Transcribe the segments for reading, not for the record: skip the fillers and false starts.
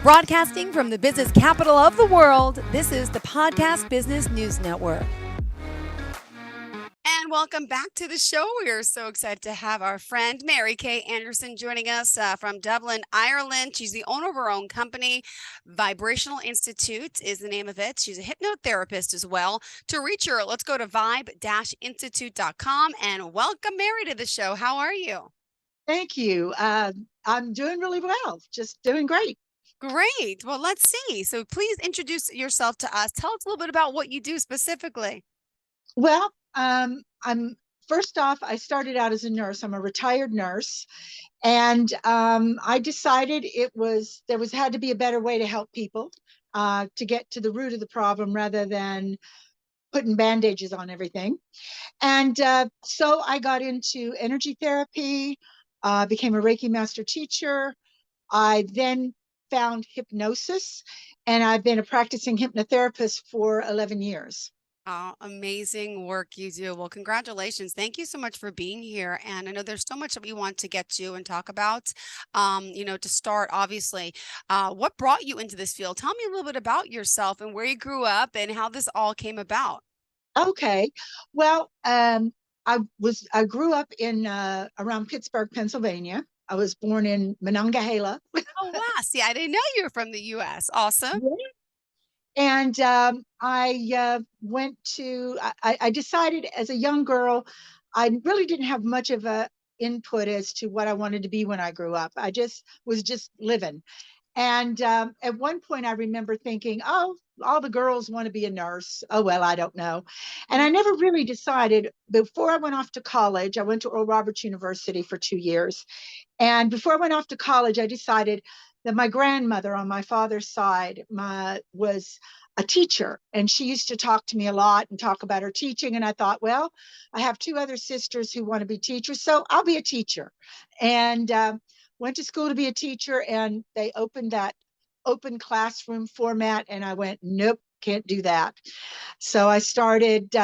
Broadcasting from the business capital of the world, this is the Podcast Business News Network. And welcome back to the show. We are so excited to have our friend Mary Kay Anderson joining us from Dublin, Ireland. She's the owner of her own company. Vibrational Institute is the name of it. She's a hypnotherapist as well. To reach her, let's go to vibe-institute.com and welcome Mary to the show. How are you? Thank you. I'm doing really well, just doing great. Great. Well, let's see. So please introduce yourself to us. Tell us a little bit about what you do specifically. Well, I'm first off, I started out as a nurse. I'm a retired nurse, and I decided had to be a better way to help people to get to the root of the problem rather than putting bandages on everything. And so I got into energy therapy, became a Reiki master teacher. I then found hypnosis, and I've been a practicing hypnotherapist for 11 years. Amazing work you do. Well, congratulations. Thank you so much for being here. And I know there's so much that we want to get to and talk about. To start, obviously, what brought you into this field? Tell me a little bit about yourself and where you grew up and how this all came about. Okay. Well, I grew up in around Pittsburgh, Pennsylvania. I was born in Monongahela. Oh, wow. See, I didn't know you were from the U.S. Awesome. And I went to, I decided as a young girl, I really didn't have much of a input as to what I wanted to be when I grew up. I was just living. And at one point, I remember thinking, oh, all the girls want to be a nurse. Oh, well, I don't know. And I never really decided. Before I went off to college, I went to Oral Roberts University for 2 years. And before I went off to college, I decided that my grandmother on my father's side was a teacher. And she used to talk to me a lot and talk about her teaching. And I thought, well, I have two other sisters who want to be teachers, so I'll be a teacher. And went to school to be a teacher, and they opened that open classroom format, and I went, nope, can't do that. So I started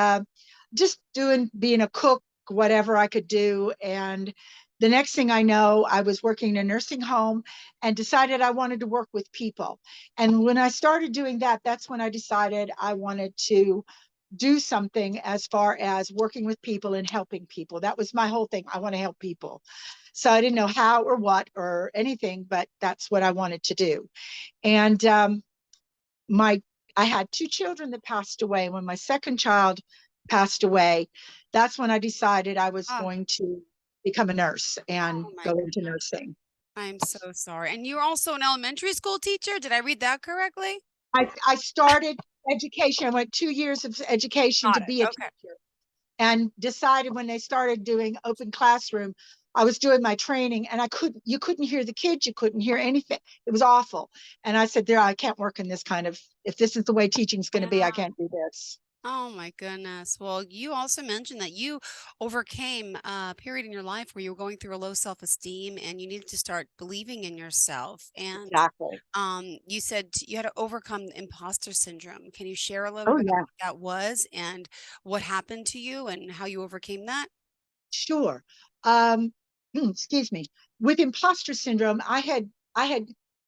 just being a cook, whatever I could do. And the next thing I know, I was working in a nursing home and decided I wanted to work with people. And when I started doing that, that's when I decided I wanted to do something as far as working with people and helping people. That was my whole thing. I want to help people. So I didn't know how or what or anything, but that's what I wanted to do. And I had two children that passed away. When my second child passed away, that's when I decided I was going to become a nurse and go into nursing. I'm so sorry. And you're also an elementary school teacher? Did I read that correctly? I started education. I went 2 years of education to be a teacher, and decided when they started doing open classroom, I was doing my training, and you couldn't hear the kids, you couldn't hear anything. It was awful. And I said, I can't work in this if this is the way teaching is going to be, I can't do this. Oh my goodness. Well, you also mentioned that you overcame a period in your life where you were going through a low self-esteem and you needed to start believing in yourself. And Exactly. You said you had to overcome imposter syndrome. Can you share a little Oh, bit yeah. about what that was and what happened to you and how you overcame that? Sure. Excuse me. With imposter syndrome, I had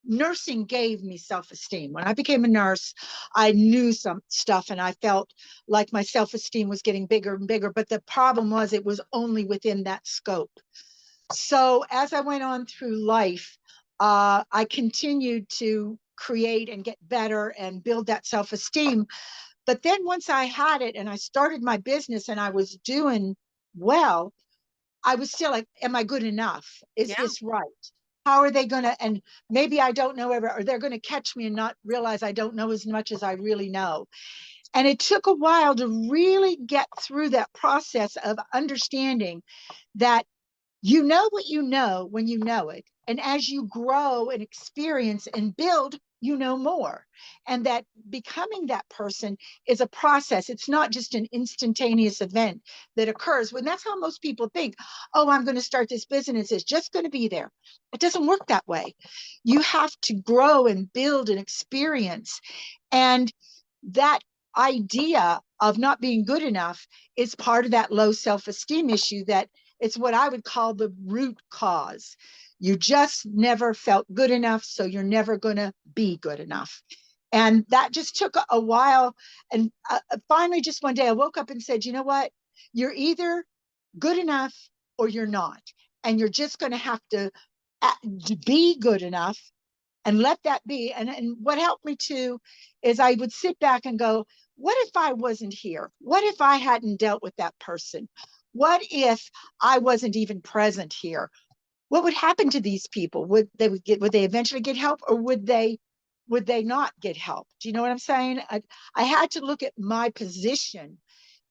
nursing gave me self-esteem. When I became a nurse, I knew some stuff, and I felt like my self-esteem was getting bigger and bigger. But the problem was it was only within that scope. So as I went on through life, I continued to create and get better and build that self-esteem. But then once I had it and I started my business and I was doing well, I was still like, am I good enough? Is this right? How are they going to, and maybe I don't know ever, or they're going to catch me and not realize I don't know as much as I really know. And it took a while to really get through that process of understanding that you know what you know when you know it. And as you grow and experience and build, you know more. And that becoming that person is a process. It's not just an instantaneous event that occurs. When that's how most people think, oh, I'm going to start this business, it's just going to be there. It doesn't work that way. You have to grow and build and experience. And that idea of not being good enough is part of that low self-esteem issue that It's what I would call the root cause. You just never felt good enough, so you're never going to be good enough. And that just took a while. And finally, just one day, I woke up and said, you know what? You're either good enough or you're not. And you're just going to have to be good enough and let that be. And what helped me too is I would sit back and go, what if I wasn't here? What if I hadn't dealt with that person? What if I wasn't even present here? What would happen to these people? Would they eventually get help, or would they not get help? Do you know what I'm saying? I had to look at my position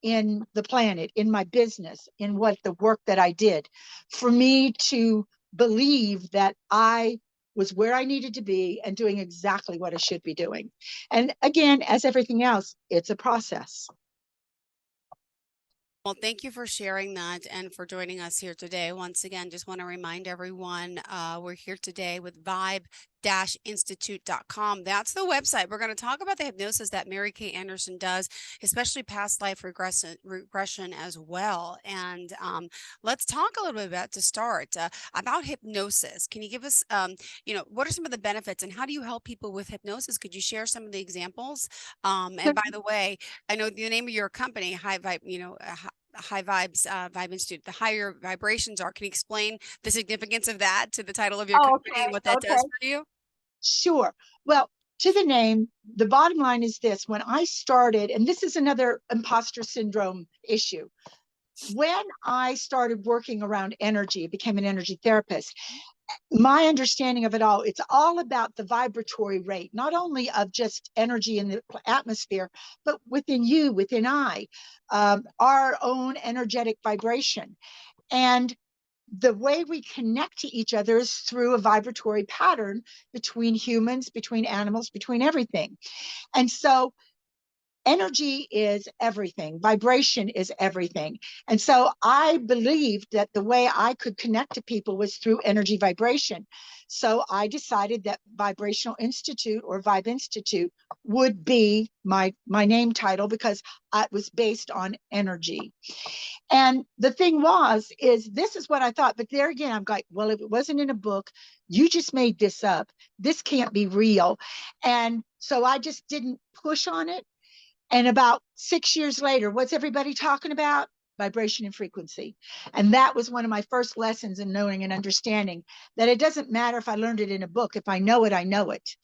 in the planet, in my business, in what the work that I did, for me to believe that I was where I needed to be and doing exactly what I should be doing. And again, as everything else, it's a process. Well, thank you for sharing that and for joining us here today. Once again, just want to remind everyone we're here today with vibe-institute.com. That's the website. We're going to talk about the hypnosis that Mary Kay Anderson does, especially past life regression as well. And let's talk a little bit about hypnosis. Can you give us, what are some of the benefits and how do you help people with hypnosis? Could you share some of the examples? And by the way, I know the name of your company, High Vibe, High Vibes, Vibe Institute, the higher vibrations are. Can you explain the significance of that to the title of your Oh, company and what okay, that does okay, for you? sure. Well, to the name, the bottom line is this: when I started, and this is another imposter syndrome issue, when I started working around energy, became an energy therapist, my understanding of it all, it's all about the vibratory rate, not only of just energy in the atmosphere, but within you, within our own energetic vibration. And the way we connect to each other is through a vibratory pattern between humans, between animals, between everything. And so energy is everything, vibration is everything. And so I believed that the way I could connect to people was through energy vibration. So I decided that Vibrational Institute, or Vibe Institute, would be my name title, because it was based on energy. And the thing is this is what I thought. But there again, I'm like, well, if it wasn't in a book, you just made this up. This can't be real. And so I just didn't push on it. And about 6 years later, what's everybody talking about? Vibration and frequency. And that was one of my first lessons in knowing and understanding that it doesn't matter if I learned it in a book. If I know it, I know it.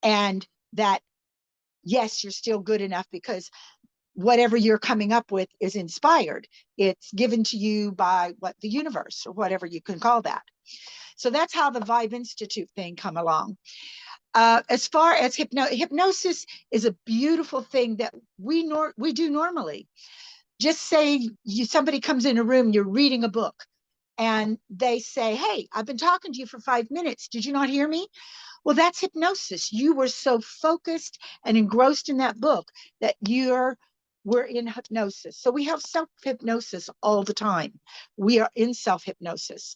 And that, yes, you're still good enough, because whatever you're coming up with is inspired. It's given to you by the universe, or whatever you can call that. So that's how the Vibe Institute thing come along. As far as hypnosis is a beautiful thing that we do normally. Just say somebody comes in a room, you're reading a book, and they say, "Hey, I've been talking to you for 5 minutes. Did you not hear me?" Well, that's hypnosis. You were so focused and engrossed in that book that we're in hypnosis. So we have self hypnosis all the time. We are in self hypnosis.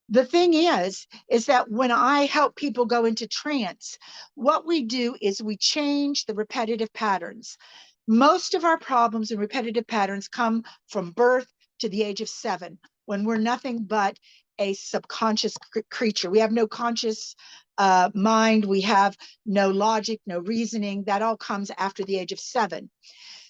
The thing is that when I help people go into trance, what we do is we change the repetitive patterns. Most of our problems and repetitive patterns come from birth to the age of 7, when we're nothing but a subconscious creature. We have no conscious mind. We have no logic, no reasoning. That all comes after the age of 7.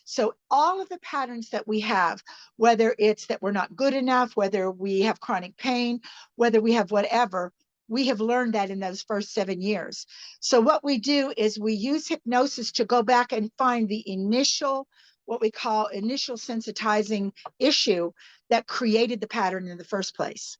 So all of the patterns that we have, whether it's that we're not good enough, whether we have chronic pain, whether we have whatever, we have learned that in those first 7 years. So what we do is we use hypnosis to go back and find the initial, what we call initial sensitizing issue that created the pattern in the first place.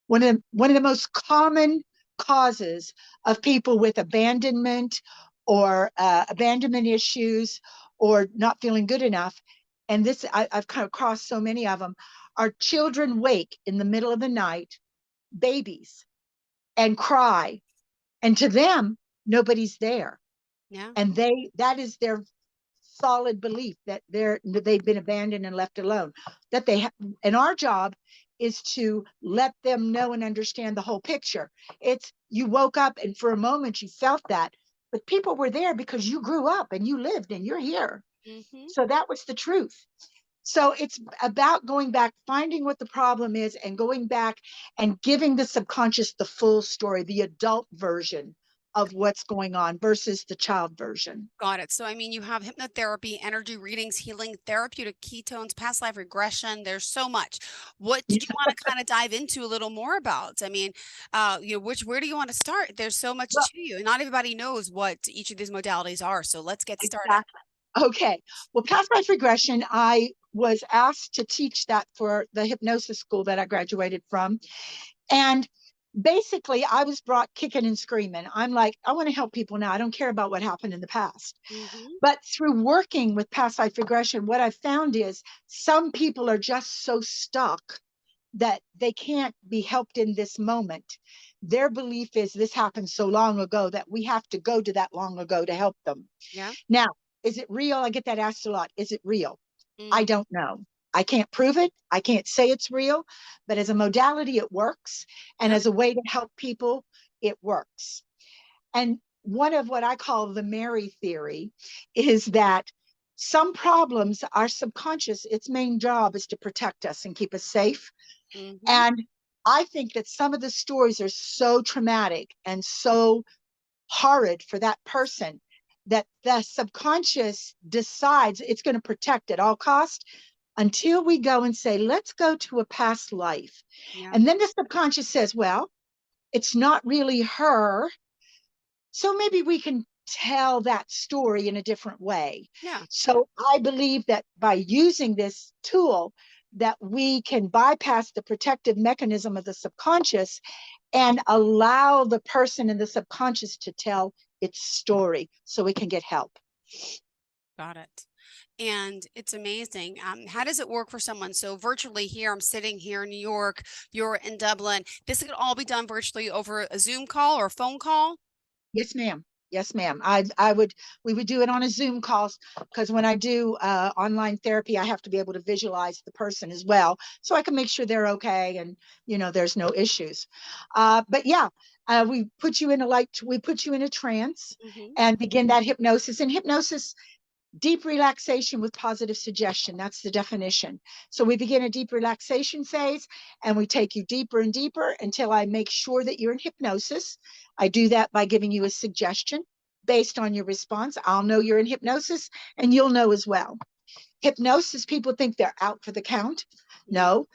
One of the most common causes of people with abandonment, or abandonment issues, or not feeling good enough, and I've come across so many of them, are children wake in the middle of the night, babies, and cry, and to them nobody's there, Yeah. and that is their solid belief that they've been abandoned and left alone. That and our job is to let them know and understand the whole picture. It's, you woke up and for a moment you felt that, but people were there because you grew up and you lived and you're here. Hmm. So that was the truth. So it's about going back, finding what the problem is, and going back and giving the subconscious the full story, the adult version of what's going on versus the child version. Got it. So, I mean, you have hypnotherapy, energy readings, healing, therapeutic ketones, past life regression. There's so much. What did you want to kind of dive into a little more about? I mean, where do you want to start? There's so much Well, to you, and not everybody knows what each of these modalities are. So let's get started. exactly. Okay. Well, past life regression, I was asked to teach that for the hypnosis school that I graduated from. And basically, I was brought kicking and screaming. I'm like, I want to help people now. I don't care about what happened in the past. Hmm. But through working with past life regression, what I've found is some people are just so stuck that they can't be helped in this moment. Their belief is this happened so long ago that we have to go to that long ago to help them. Yeah. Now, is it real? I get that asked a lot. Is it real? I Mm, don't know. I can't prove it. I can't say it's real, but as a modality, it works. And yep. as a way to help people, it works. And one of what I call the Mary theory is that some problems, our subconscious, its main job is to protect us and keep us safe. Hmm. And I think that some of the stories are so traumatic and so horrid for that person that the subconscious decides it's going to protect at all cost until we go and say, let's go to a past life. Yeah. And then the subconscious says, well, it's not really her, so maybe we can tell that story in a different way. Yeah. So I believe that by using this tool, that we can bypass the protective mechanism of the subconscious and allow the person in the subconscious to tell its story so it can get help. Got it. And it's amazing. How does it work for someone? So virtually here, I'm sitting here in New York, you're in Dublin. This could all be done virtually over a Zoom call or a phone call. Yes, ma'am. Yes, ma'am. I would we would do it on a Zoom call because when I do online therapy, I have to be able to visualize the person as well, so I can make sure they're okay and there's no issues. But yeah, we put you in a trance Hmm. and begin that hypnosis. And hypnosis, deep relaxation with positive suggestion. That's the definition. So we begin a deep relaxation phase and we take you deeper and deeper until I make sure that you're in hypnosis. I do that by giving you a suggestion based on your response. I'll know you're in hypnosis and you'll know as well. Hypnosis, people think they're out for the count. Hmm. No,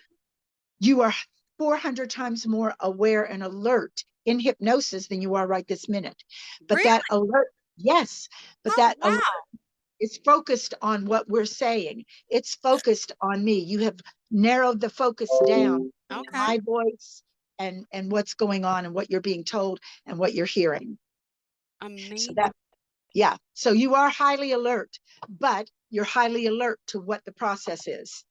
you are 400 times more aware and alert in hypnosis than you are right this minute. But Really? that alert, yes, but Oh, that alert wow. is focused on what we're saying. It's focused on me. You have narrowed the focus down to Okay. my voice and what's going on and what you're being told and what you're hearing. So Amazing. that yeah. So you are highly alert, but you're highly alert to what the process is.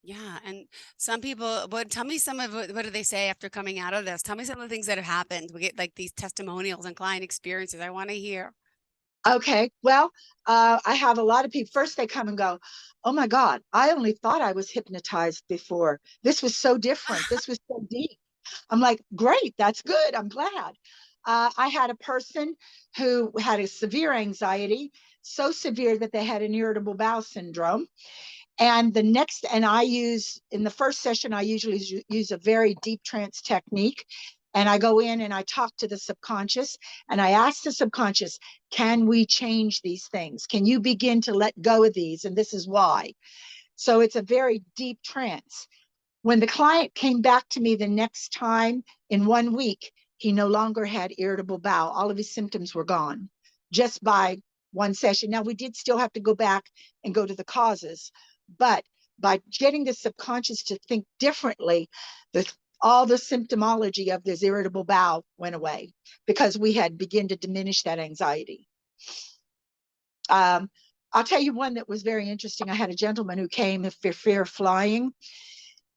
Yeah. And some people, but tell me some of what do they say after coming out of this? Tell me some of the things that have happened. We get like these testimonials and client experiences. I want to hear. Okay. Well, I have a lot of people. First, they come and go, "Oh my God, I only thought I was hypnotized before. This was so different. This was so deep." I'm like, "Great, that's good. I'm glad." I had a person who had a severe anxiety, so severe that they had an irritable bowel syndrome. And I use in the first session, I usually use a very deep trance technique. And I go in and I talk to the subconscious and I ask the subconscious, can we change these things? Can you begin to let go of these? And this is why. So it's a very deep trance. When the client came back to me the next time in 1 week, he no longer had irritable bowel. All of his symptoms were gone just by one session. Now, we did still have to go back and go to the causes, but by getting the subconscious to think differently, the, all the symptomology of this irritable bowel went away because we had begun to diminish that anxiety. Um, I'll tell you one that was very interesting. I had a gentleman who came for fear of flying,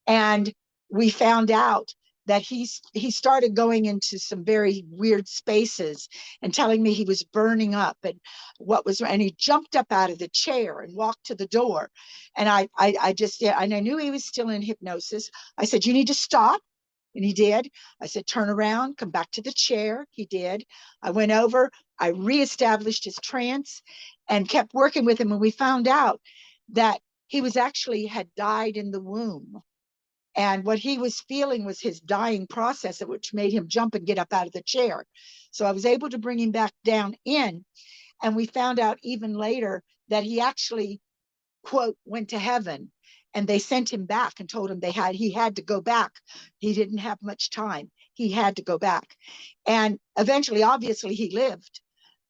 and we found out that he started going into some very weird spaces and telling me he was burning up and and he jumped up out of the chair and walked to the door. And I just, yeah, and I knew he was still in hypnosis. I said, you need to stop. And he did. I said, turn around, come back to the chair. He did. I went over, I reestablished his trance and kept working with him. And we found out that he was actually had died in the womb. And what he was feeling was his dying process, which made him jump and get up out of the chair. So I was able to bring him back down in. And we found out even later that he actually, quote, went to heaven. And they sent him back and told him he had to go back. He didn't have much time. He had to go back. And eventually, obviously, he lived.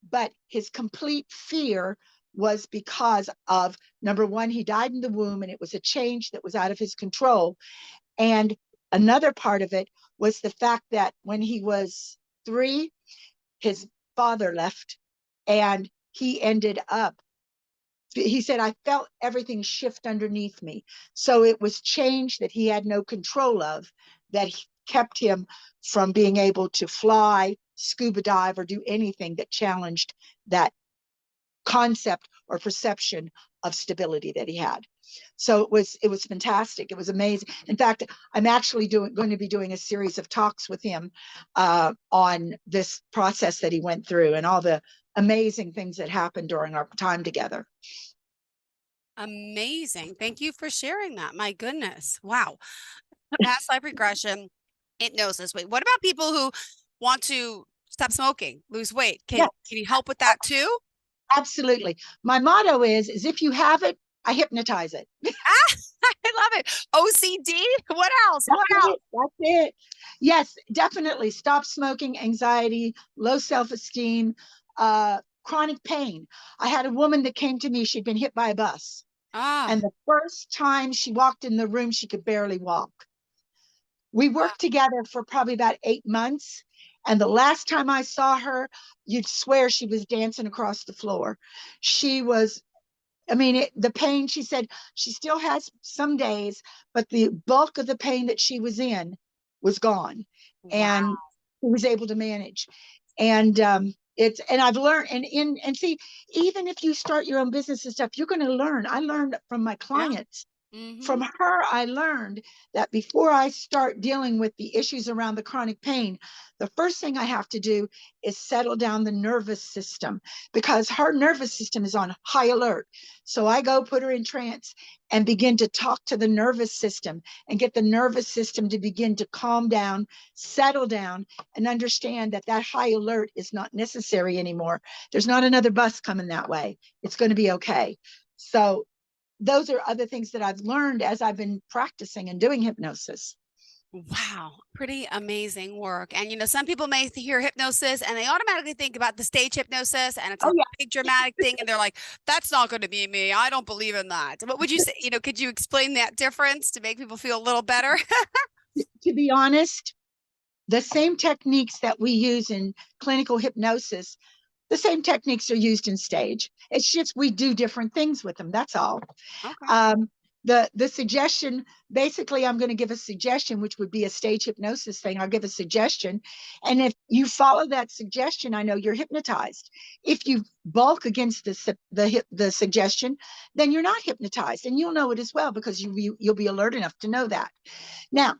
But his complete fear was because of, number one, he died in the womb and it was a change that was out of his control. And another part of it was the fact that when he was 3, his father left, and he said, I felt everything shift underneath me. So it was change that he had no control of that kept him from being able to fly, scuba dive, or do anything that challenged that concept or perception of stability that he had. So it was fantastic. It was amazing. In fact, I'm actually going to be doing a series of talks with him on this process that he went through and all the amazing things that happened during our time together. Amazing. Thank you for sharing that. My goodness. Wow. Past life regression, hypnosis. Wait, what about people who want to stop smoking, lose weight? Can Yes, you help with that too? absolutely. My motto is if you have it, I hypnotize it. Ah, I love it. OCD. What else? That's What else? it. That's it. Yes, definitely. Stop smoking, anxiety, low self-esteem, chronic pain. I had a woman that came to me. She'd been hit by a bus. Ah, And the first time she walked in the room, she could barely walk. We wow. worked together for probably about 8 months. And the last time I saw her, you'd swear she was dancing across the floor. She was, I mean, the pain, she said she still has some days, but the bulk of the pain that she was in was gone. Wow. And she was able to manage. And and I've learned, and see, even if you start your own business and stuff, you're going to learn. I learned from my Yeah. clients. Mm-hmm. From her, I learned that before I start dealing with the issues around the chronic pain, the first thing I have to do is settle down the nervous system because her nervous system is on high alert. So I go put her in trance and begin to talk to the nervous system and get the nervous system to begin to calm down, settle down, and understand that that high alert is not necessary anymore. There's not another bus coming that way. It's going to be okay. So those are other things that I've learned as I've been practicing and doing hypnosis. Wow, pretty amazing work. And some people may hear hypnosis and they automatically think about the stage hypnosis and it's Oh a yeah. big dramatic thing and they're like, that's not going to be me. I don't believe in that. What would you say? Could you explain that difference to make people feel a little better? To be honest, the same techniques that we use in clinical hypnosis, the same techniques are used in stage. It's just we do different things with them. That's all. Okay. Um, the suggestion, basically, I'm going to give a suggestion, which would be a stage hypnosis thing. I'll give a suggestion, and if you follow that suggestion, I know you're hypnotized. If you bulk against the suggestion, then you're not hypnotized, and you'll know it as well because you'll be alert enough to know that. Now,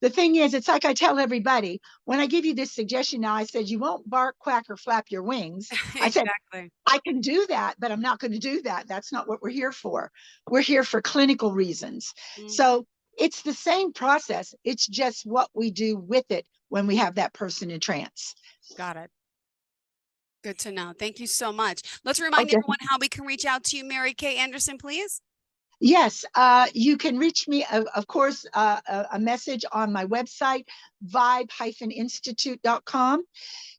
the thing is, it's like I tell everybody when I give you this suggestion now, I said, you won't bark, quack, or flap your wings. I said, Exactly. I can do that, but I'm not going to do that. That's not what we're here for. We're here for clinical reasons. Mhm. So it's the same process. It's just what we do with it when we have that person in trance. Got it. Good to know. Thank you so much. Let's remind Okay. everyone how we can reach out to you, Mary Kay Anderson, please. Yes, you can reach me, of course, a message on my website, vibe-institute.com.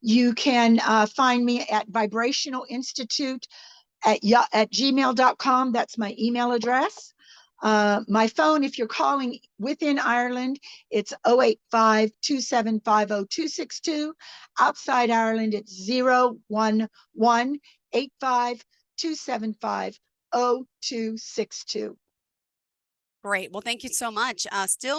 You can find me at Vibrational Institute at gmail.com. That's my email address. My phone, if you're calling within Ireland, it's 085-275-0262. Outside Ireland, it's 011-85-275-0262. Great. Well, thank you so much.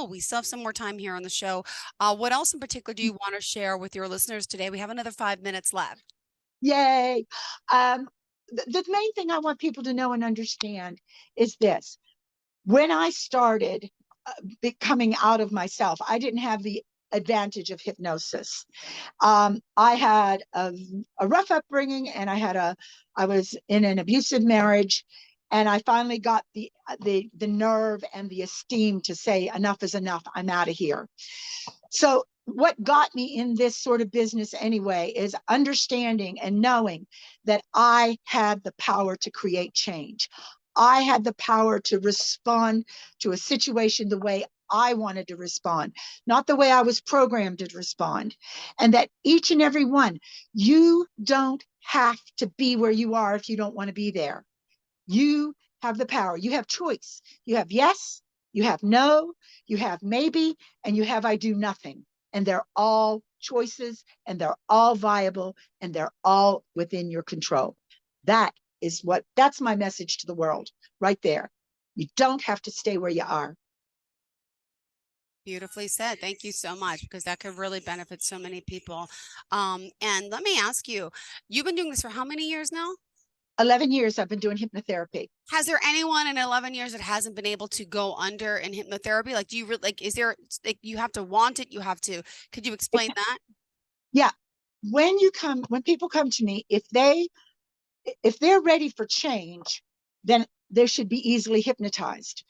We still have some more time here on the show. What else in particular do you want to share with your listeners today? We have another 5 minutes left. Yay. Um, the main thing I want people to know and understand is this. When I started coming out of myself, I didn't have the advantage of hypnosis. I had a rough upbringing, and I was in an abusive marriage, And I finally got the nerve and the esteem to say enough is enough. I'm out of here. So what got me in this sort of business anyway is understanding and knowing that I had the power to create change. I had the power to respond to a situation the way I wanted to respond, not the way I was programmed to respond. And that each and every one, you don't have to be where you are if you don't want to be there. You have the power. You have choice. You have yes, you have no, you have maybe, and you have I do nothing. And they're all choices, and they're all viable, and they're all within your control. That's my message to the world right there. You don't have to stay where you are. Beautifully said. Thank you so much, because that could really benefit so many people. And let me ask you, you've been doing this for how many years now? 11 years I've been doing hypnotherapy. Has there anyone in 11 years that hasn't been able to go under in hypnotherapy? Like, do you like, is there, like, you have to want it? You have to, could you explain that? Yeah. When people come to me, if they're ready for change, then they should be easily hypnotized.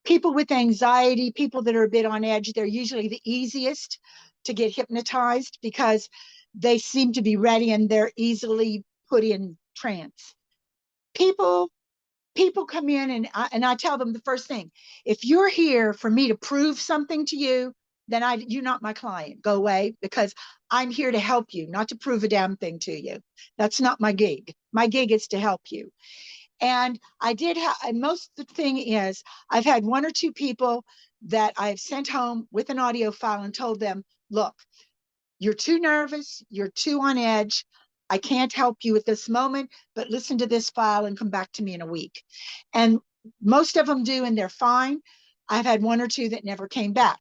People with anxiety, people that are a bit on edge, they're usually the easiest to get hypnotized because they seem to be ready and they're easily put in trance. People people come in and I tell them the first thing, if you're here for me to prove something to you, then you're not my client. Go away, because I'm here to help you, not to prove a damn thing to you. That's not my gig. My gig is to help you. And most of the thing is, I've had one or two people that I've sent home with an audio file and told them, look, you're too nervous, you're too on edge. I can't help you at this moment, but listen to this file and come back to me in a week. And most of them do, and they're fine. I've had one or two that never came back.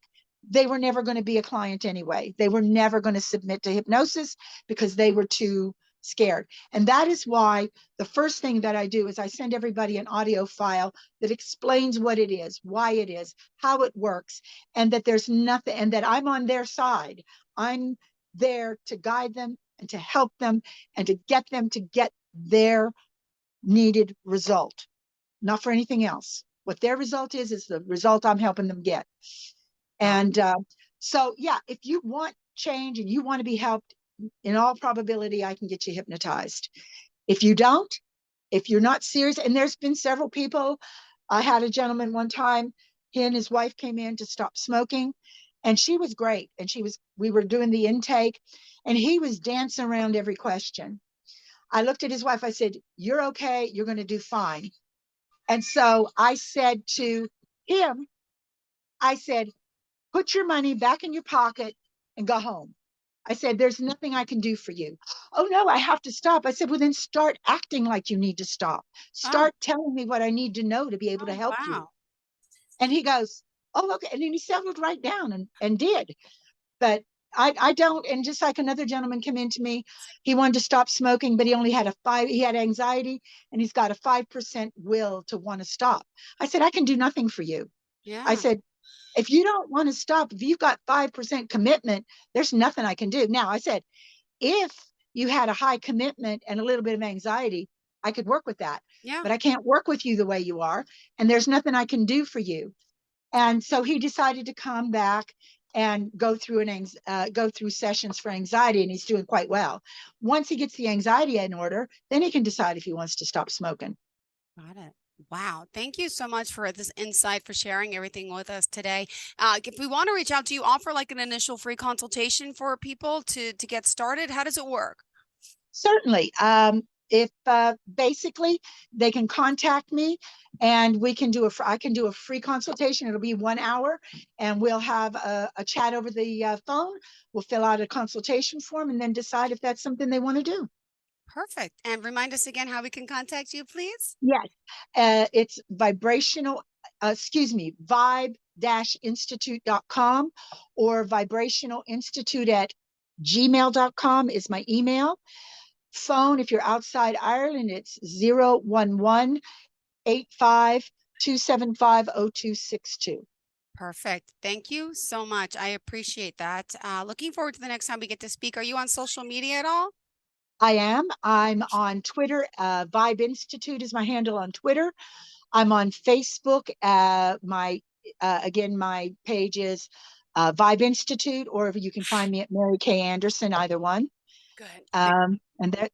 They were never going to be a client anyway. They were never going to submit to hypnosis because they were too scared. And that is why the first thing that I do is I send everybody an audio file that explains what it is, why it is, how it works, and that there's nothing, and that I'm on their side. I'm there to guide them and to help them and to get their needed result, not for anything else. What their result is the result I'm helping them get. Wow. And so, yeah, if you want change and you want to be helped, in all probability, I can get you hypnotized. If you don't, if you're not serious, and there's been several people. I had a gentleman one time, he and his wife came in to stop smoking, and she was great. And we were doing the intake, and he was dancing around every question. I looked at his wife, I said, you're okay, you're going to do fine. And so I said to him, I said, put your money back in your pocket and go home. I said, there's nothing I can do for you. Oh, no, I have to stop. I said, well, then start acting like you need to stop. Oh, Start telling me what I need to know to be able to oh, help you. wow. And he goes, oh, okay. And then he settled right down and did. But I don't. And just like another gentleman came in to me, he wanted to stop smoking, but he had anxiety, and he's got a 5% will to want to stop. I said, I can do nothing for you. I Yeah. said, if you don't want to stop, if you've got 5% commitment, there's nothing I can do. Now, I said, if you had a high commitment and a little bit of anxiety, I could work with that. Yeah. But I can't work with you the way you are, and there's nothing I can do for you. And so he decided to come back and go through sessions for anxiety, and he's doing quite well. Once he gets the anxiety in order, then he can decide if he wants to stop smoking. Got it. Wow. Thank you so much for this insight, for sharing everything with us today. If we want to reach out, do you offer like an initial free consultation for people to get started? How does it work? Certainly. If basically they can contact me, and I can do a free consultation. It'll be 1 hour, and we'll have a chat over the phone. We'll fill out a consultation form and then decide if that's something they want to do. Perfect. And remind us again how we can contact you, please. Yes, it's vibe-institute.com, or vibrationalinstitute at gmail.com is my email. Phone, if you're outside Ireland, it's 011-85-275-0262. Perfect. Thank you so much. I appreciate that. Looking forward to the next time we get to speak. Are you on social media at all? I am. I'm on Twitter. Vibe Institute is my handle on Twitter. I'm on Facebook. My page is Vibe Institute, or you can find me at Mary Kay Anderson, either one. Good. And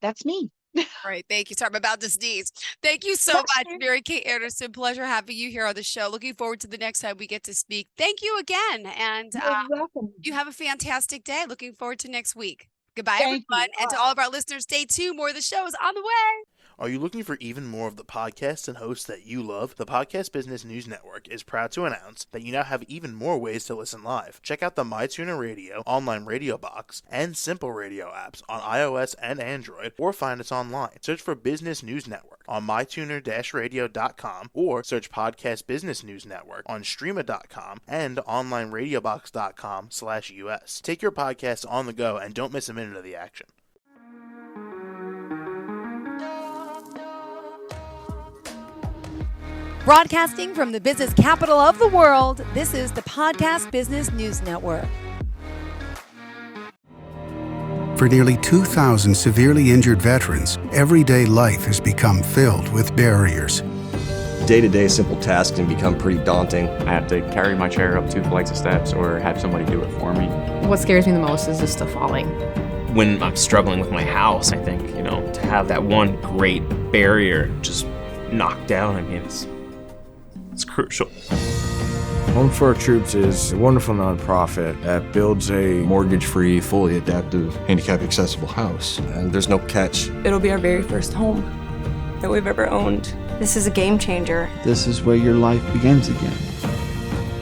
that's me. All right. Thank you. Sorry, I'm about to sneeze. Thank you so That's much, me. Mary Kay Anderson. Pleasure having you here on the show. Looking forward to the next time we get to speak. Thank you again. And You're welcome. you have a fantastic day. Looking forward to next week. Goodbye, Thank you. everyone. And to all of our listeners, stay tuned. More of the show is on the way. Are you looking for even more of the podcasts and hosts that you love? The Podcast Business News Network is proud to announce that you now have even more ways to listen live. Check out the MyTuner Radio, online radio box, and Simple Radio apps on iOS and Android, or find us online. Search for Business News Network on mytuner-radio.com, or search Podcast Business News Network on streama.com and onlineradiobox.com/US. Take your podcast on the go and don't miss a minute of the action. Broadcasting from the business capital of the world, this is the Podcast Business News Network. For nearly 2,000 severely injured veterans, everyday life has become filled with barriers. Day-to-day simple tasks can become pretty daunting. I have to carry my chair up 2 flights of steps or have somebody do it for me. What scares me the most is just the falling. When I'm struggling with my house, I think, to have that one great barrier just knocked down, it's crucial. Home for Our Troops is a wonderful nonprofit that builds a Mortgage-free, fully adaptive, handicap-accessible house. And there's no catch. It'll be our very first home that we've ever owned. This is a game changer. This is where your life begins again.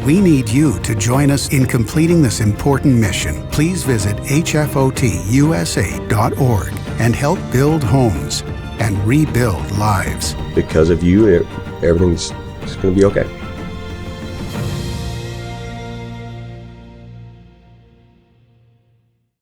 We need you to join us in completing this important mission. Please visit hfotusa.org and help build homes and rebuild lives. Because of you, everything's going to be okay.